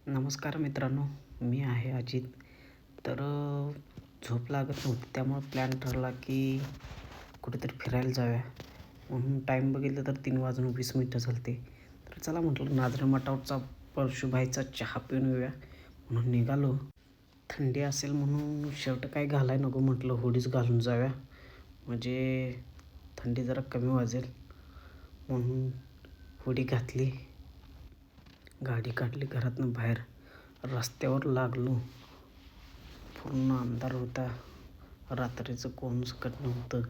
नमस्कार मित्रांनो, मी आहे अजित. तर झोप लागत नव्हती, त्यामुळं प्लॅन ठरला की कुठेतरी फिरायला जाऊया. म्हणून टाईम बघितलं तर 3:20 झाले ते. तर चला म्हटलं नाझरे मठावरचा परशुभाईचा चहा पिऊन येऊया म्हणून निघालो. थंडी असेल म्हणून शर्ट काही घालाय नको म्हटलं, हुडीच घालून जाऊया म्हणजे थंडी जरा कमी वाजेल म्हणून हुडी घातली. गाडी काढली घरातनं बाहेर. रस्त्यावर लागलो. पूर्ण अंधार होता. रात्रीचं कोणच कट नव्हतं.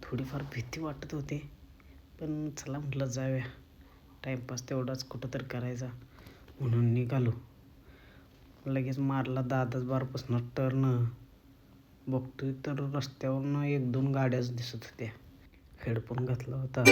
थोडीफार भीती वाटत होती, पण चला म्हटलं जाऊया. टाईमपास तेवढाच कुठं तर करायचा म्हणून निघालो. लगेच मारला 10-10 टर्न. बघतोय तर रस्त्यावरनं 1-2 गाड्याच दिसत होत्या. हेडफोन घातला होता.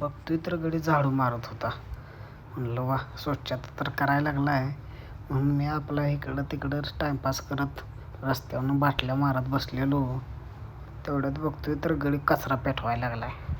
बघतोय तर गडी झाडू मारत होता. म्हणलं वा, स्वच्छता तर करायला लागला आहे. म्हणून मी आपला इकडं तिकडं टाईमपास करत रस्त्यावरून बाटल्या मारत बसलेलो. तेवढ्यात बघतोय तर गडी कचरा पेटवायला लागला आहे.